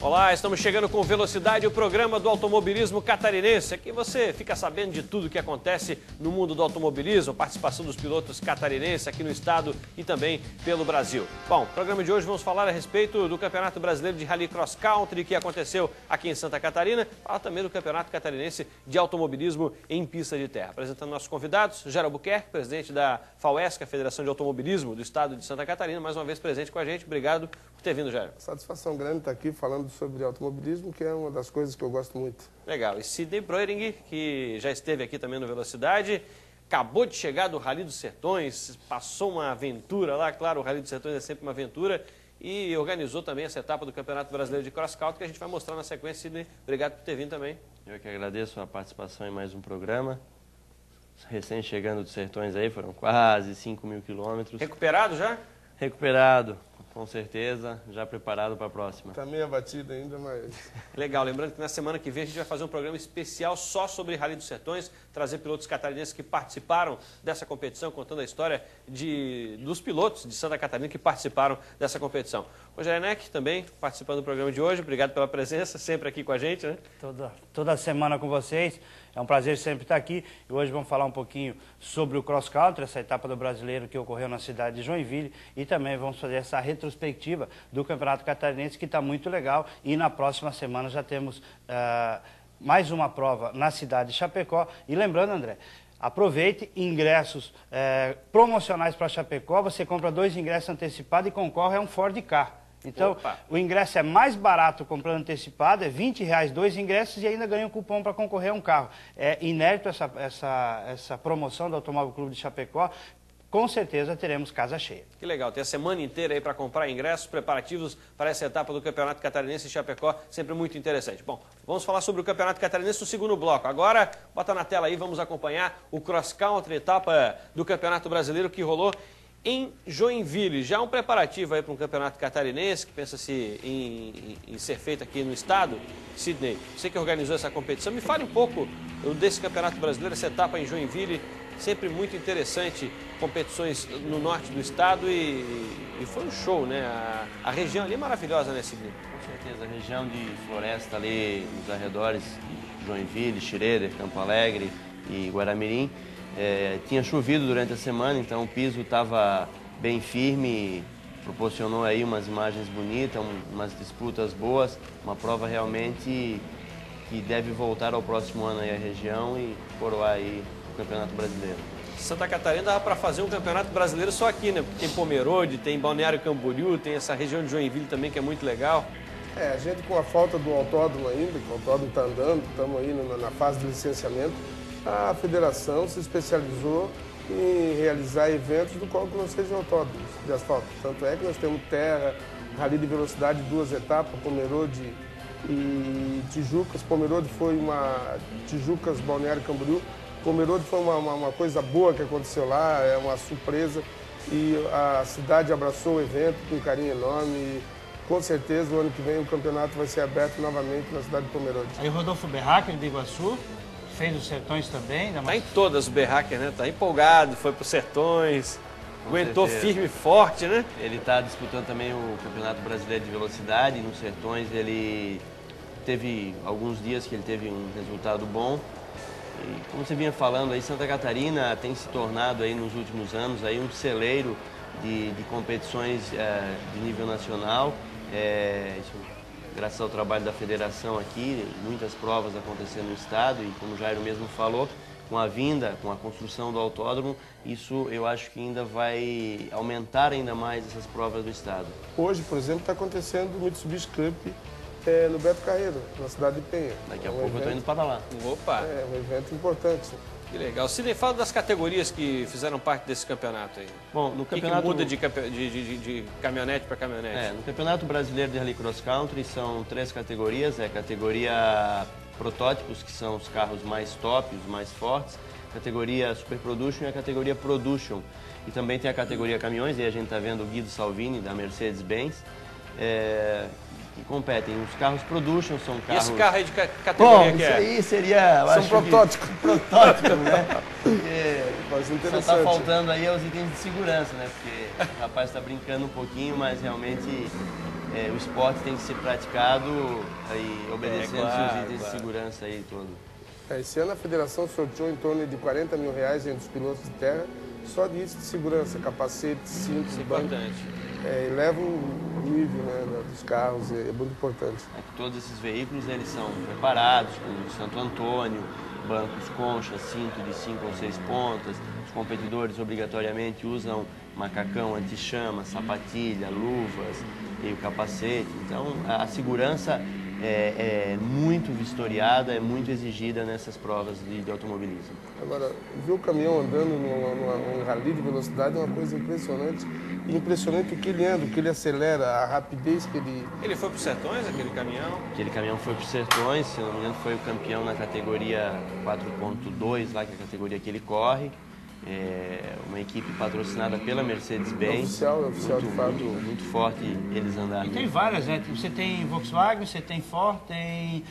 Olá, estamos chegando com Velocidade, o programa do automobilismo catarinense. Aqui você fica sabendo de tudo o que acontece no mundo do automobilismo, participação dos pilotos catarinenses aqui no estado e também pelo Brasil. Bom, no programa de hoje vamos falar a respeito do Campeonato Brasileiro de Rally Cross Country que aconteceu aqui em Santa Catarina. Falar também do Campeonato Catarinense de Automobilismo em Pista de Terra. Apresentando nossos convidados, Jair Albuquerque, presidente da FAUESC, a Federação de Automobilismo do estado de Santa Catarina, mais uma vez presente com a gente. Obrigado por ter vindo, Jair. Satisfação grande estar aqui falando sobre automobilismo, que é uma das coisas que eu gosto muito. Legal. E Sidney Broering, que já esteve aqui também no Velocidade, acabou de chegar do Rally dos Sertões, passou uma aventura lá, claro, o Rally dos Sertões é sempre uma aventura, e organizou também essa etapa do Campeonato Brasileiro de Cross Country, que a gente vai mostrar na sequência. Sidney, obrigado por ter vindo também. Eu que agradeço a participação em mais um programa. Recém chegando dos Sertões aí, foram quase 5.000 quilômetros. Recuperado já? Recuperado, com certeza, já preparado para a próxima. Está meio abatido ainda, mas... Legal, lembrando que na semana que vem a gente vai fazer um programa especial só sobre Rally dos Sertões, trazer pilotos catarinenses que participaram dessa competição, contando a história dos pilotos de Santa Catarina que participaram dessa competição. Rogério Neck também participando do programa de hoje, obrigado pela presença, sempre aqui com a gente, né? Toda semana com vocês. É um prazer sempre estar aqui e hoje vamos falar um pouquinho sobre o Cross Country, essa etapa do brasileiro que ocorreu na cidade de Joinville, e também vamos fazer essa retrospectiva do Campeonato Catarinense, que está muito legal, e na próxima semana já temos mais uma prova na cidade de Chapecó. E lembrando, André, aproveite ingressos promocionais para Chapecó, você compra 2 ingressos antecipados e concorre a um Ford Ka. Então, o ingresso é mais barato comprando antecipado, é R$20 2 ingressos e ainda ganha um cupom para concorrer a um carro. É inédito essa promoção do Automóvel Clube de Chapecó. Com certeza teremos casa cheia. Que legal, tem a semana inteira aí para comprar ingressos, preparativos para essa etapa do Campeonato Catarinense em Chapecó, sempre muito interessante. Bom, vamos falar sobre o Campeonato Catarinense no segundo bloco. Agora, bota na tela aí, vamos acompanhar o Cross Country, etapa do Campeonato Brasileiro que rolou em Joinville. Já um preparativo aí para um campeonato catarinense que pensa-se em ser feito aqui no estado. Sidney, você que organizou essa competição, me fale um pouco desse campeonato brasileiro, essa etapa em Joinville, sempre muito interessante, competições no norte do estado e foi um show, né? A região ali é maravilhosa, né, Sidney? Com certeza, a região de floresta ali nos arredores de Joinville, Schroeder, Campo Alegre e Guaramirim. Tinha chovido durante a semana, então o piso estava bem firme, proporcionou aí umas imagens bonitas, umas disputas boas, uma prova realmente que deve voltar ao próximo ano aí a região e coroar aí o Campeonato Brasileiro. Santa Catarina dava para fazer um Campeonato Brasileiro só aqui, né? Porque tem Pomerode, tem Balneário Camboriú, tem essa região de Joinville também que é muito legal. A gente com a falta do autódromo ainda, que o autódromo está andando, estamos aí na fase de licenciamento, a federação se especializou em realizar eventos do qual que não sejam autódromos de asfalto. Tanto é que nós temos terra, rally de velocidade, 2 etapas, Pomerode e Tijucas. Pomerode foi Tijucas, Balneário Camboriú. Pomerode foi uma coisa boa que aconteceu lá, é uma surpresa. E a cidade abraçou o evento com um carinho enorme. E, com certeza, o ano que vem o campeonato vai ser aberto novamente na cidade de Pomerode. Aí o Rodolfo Berracher de Iguaçu fez os Sertões também. Está em todas o Berracher, né? Está empolgado, foi para os Sertões, aguentou firme e forte, né? Ele está disputando também o Campeonato Brasileiro de Velocidade. Nos Sertões ele teve alguns dias que ele teve um resultado bom. E como você vinha falando aí, Santa Catarina tem se tornado aí nos últimos anos aí um celeiro de competições de nível nacional. Graças ao trabalho da federação aqui, muitas provas acontecendo no estado e, como o Jairo mesmo falou, com a vinda, com a construção do autódromo, isso eu acho que ainda vai aumentar ainda mais essas provas do estado. Hoje, por exemplo, está acontecendo o Mitsubishi Cup no Beto Carreiro, na cidade de Penha. Daqui a pouco eu estou indo para lá. Opa! É um evento importante. Que legal. Sidney, fala das categorias que fizeram parte desse campeonato aí. Bom, no campeonato... que muda de caminhonete para caminhonete? No Campeonato Brasileiro de Rally Cross Country são 3 categorias. Categoria protótipos, que são os carros mais top, os mais fortes. Categoria Super Production e a categoria Production. E também tem a categoria caminhões, aí a gente está vendo o Guido Salvini, da Mercedes-Benz. Que competem. Os carros Production são carros... E esse carro aí de categoria que é? Isso aí seria... São protótipos. Protótipos, né? Só está faltando aí os itens de segurança, né? Porque o rapaz está brincando um pouquinho, mas realmente o esporte tem que ser praticado aí, obedecendo claro, os itens de segurança aí todo. Esse ano a federação sorteou em torno de R$40 mil entre os pilotos de terra, só de itens de segurança, capacete, cinto, Isso é banco. importante. Eleva o nível, né, dos carros, é muito importante. É que todos esses veículos eles são preparados com Santo Antônio, bancos concha, cinto de 5 ou 6 pontas. Os competidores obrigatoriamente usam macacão anti-chama, sapatilha, luvas e o capacete. Então a segurança é muito vistoriada, é muito exigida nessas provas de automobilismo. Agora, ver o caminhão andando num rally de velocidade é uma coisa impressionante. E impressionante o que ele anda, o que ele acelera, a rapidez que ele... Ele foi para os Sertões, aquele caminhão? Aquele caminhão foi para os Sertões, se não me engano foi o campeão na categoria 4.2, lá que é a categoria que ele corre. Uma equipe patrocinada pela Mercedes-Benz. É oficial de fábrica. Muito forte eles andarem. E tem várias, né? Você tem Volkswagen, você tem Ford, tem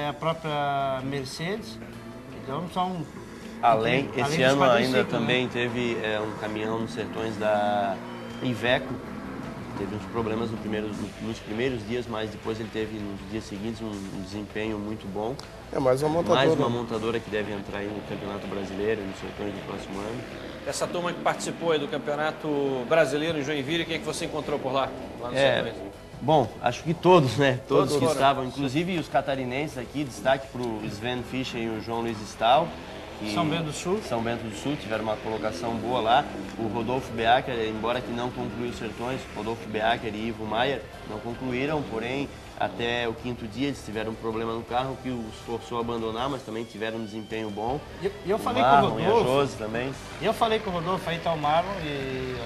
a própria Mercedes. Então são... Esse ano ainda né? também teve um caminhão nos Sertões da Iveco. Teve uns problemas nos primeiros dias, mas depois ele teve nos dias seguintes um desempenho muito bom. É mais uma montadora. Mais uma montadora que deve entrar aí no Campeonato Brasileiro, nos Sertões do próximo ano. Essa turma que participou aí do Campeonato Brasileiro em Joinville, quem é que você encontrou por lá? Lá nos Sertões? Bom, acho que todos, né? Todos que foram. estavam, inclusive os catarinenses aqui, destaque para o Sven Fischer e o João Luiz Stahl. São Bento do Sul. São Bento do Sul, tiveram uma colocação boa lá. O Rodolfo Beacker, embora que não concluiu os Sertões, Rodolfo Beacker e Ivo Maier não concluíram, porém, até o quinto dia eles tiveram um problema no carro que os forçou a abandonar, mas também tiveram um desempenho bom. Eu falei com o Marlon e a Rodolfo. Josi também. Eu falei com o Rodolfo, aí tá o Marlon e...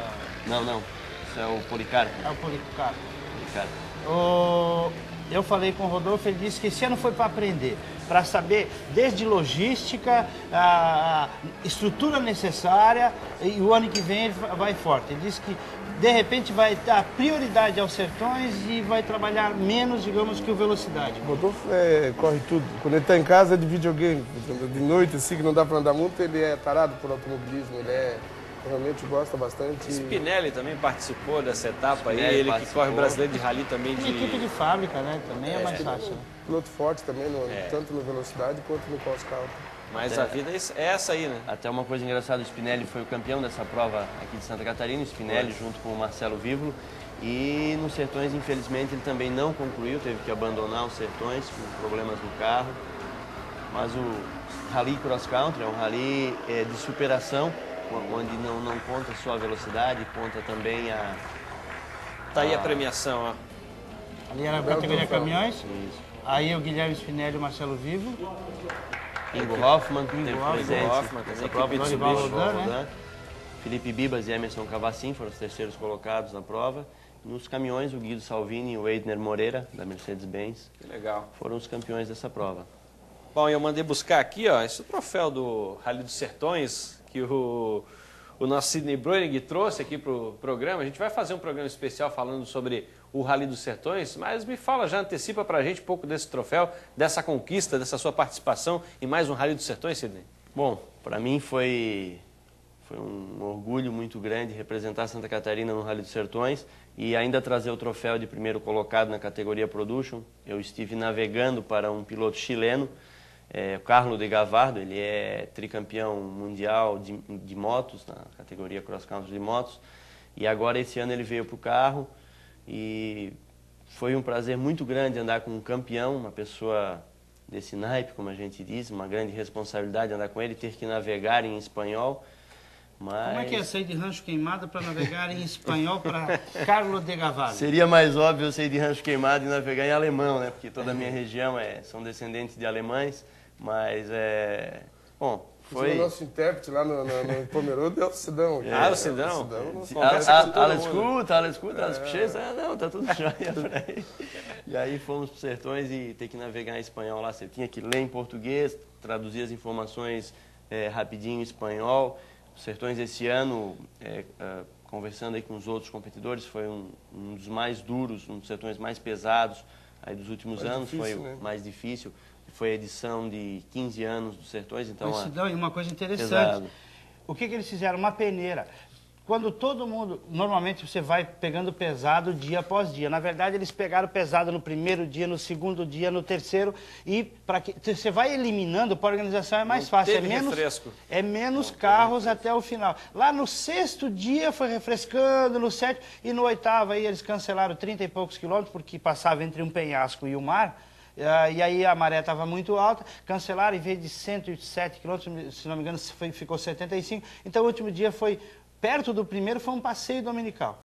Não, isso é o Policarpo. É o Policarpo. Policarpo. Eu falei com o Rodolfo, ele disse que esse ano foi para aprender, para saber desde logística, a estrutura necessária, e o ano que vem ele vai forte. Ele disse que de repente vai dar prioridade aos Sertões e vai trabalhar menos, digamos, que o Velocidade. O Rodolfo corre tudo. Quando ele está em casa é de videogame. De noite, assim, que não dá para andar muito, ele é tarado por automobilismo, realmente gosta bastante. Spinelli também participou dessa etapa aí, ele que corre o Brasileiro de Rally também Uma equipe de fábrica, né? Também é mais fácil. Piloto forte também, tanto no velocidade quanto no cross-country. Mas a vida é essa aí, né? Até uma coisa engraçada, o Spinelli foi o campeão dessa prova aqui de Santa Catarina, o Spinelli junto com o Marcelo Vívolo. E nos Sertões, infelizmente, ele também não concluiu, teve que abandonar os Sertões com problemas no carro. Mas o Rally Cross Country é um rally de superação, onde não conta só a velocidade, conta também a... Tá aí a premiação, ó. Ali era a categoria caminhões, Isso. aí o Guilherme Spinelli e o Marcelo Vivo. Ingo Hoffmann teve presente Hoffmann, nessa também, prova, equipe Dorival Mitsubishi. Rodan. Felipe Bibas e Emerson Cavacin foram os terceiros colocados na prova. Nos caminhões, o Guido Salvini e o Eidner Moreira, da Mercedes-Benz, Que legal. foram os campeões dessa prova. Bom, eu mandei buscar aqui, ó, esse troféu do Rally dos Sertões, que o nosso Sidney Bruenig trouxe aqui para o programa. A gente vai fazer um programa especial falando sobre o Rally dos Sertões, mas me fala, já antecipa para a gente um pouco desse troféu, dessa conquista, dessa sua participação em mais um Rally dos Sertões, Sidney? Bom, para mim foi um orgulho muito grande representar Santa Catarina no Rally dos Sertões e ainda trazer o troféu de primeiro colocado na categoria Production. Eu estive navegando para um piloto chileno, o Carlos de Gavardo, ele é tricampeão mundial de motos, na categoria Cross Country de motos, e agora esse ano ele veio para o carro e foi um prazer muito grande andar com um campeão, uma pessoa desse naipe, como a gente diz, uma grande responsabilidade andar com ele, ter que navegar em espanhol. Mas... Como é que é sair de Rancho Queimado para navegar em espanhol para Carlos de Gavardo? Seria mais óbvio eu sair de Rancho Queimado e navegar em alemão, né? Porque toda a minha região são descendentes de alemães, mas bom, foi... O nosso intérprete lá no Pomerode é o Sidão. Ah, o Sidão? Alles gut, não, tá tudo jóia pra ele. E aí fomos para os Sertões e ter que navegar em espanhol lá. Você tinha que ler em português, traduzir as informações rapidinho em espanhol. Os Sertões esse ano, conversando aí com os outros competidores, foi um dos mais duros, um dos Sertões mais pesados aí dos últimos anos, difícil, foi né? mais difícil. Foi a edição de 15 anos dos Sertões, então... Sidão, e uma coisa interessante, pesado. o que eles fizeram? Uma peneira. quando todo mundo, normalmente você vai pegando pesado dia após dia. Na verdade, eles pegaram pesado no primeiro dia, no segundo dia, no terceiro, e para que você vai eliminando, para a organização é mais fácil. É menos carros até o final. Lá no sexto dia foi refrescando, no sétimo, e no oitavo aí eles cancelaram 30 e poucos quilômetros, porque passava entre um penhasco e o mar. E aí a maré estava muito alta, cancelaram, em vez de 107 quilômetros, se não me engano, ficou 75. Então o último dia foi, perto do primeiro, foi um passeio dominical.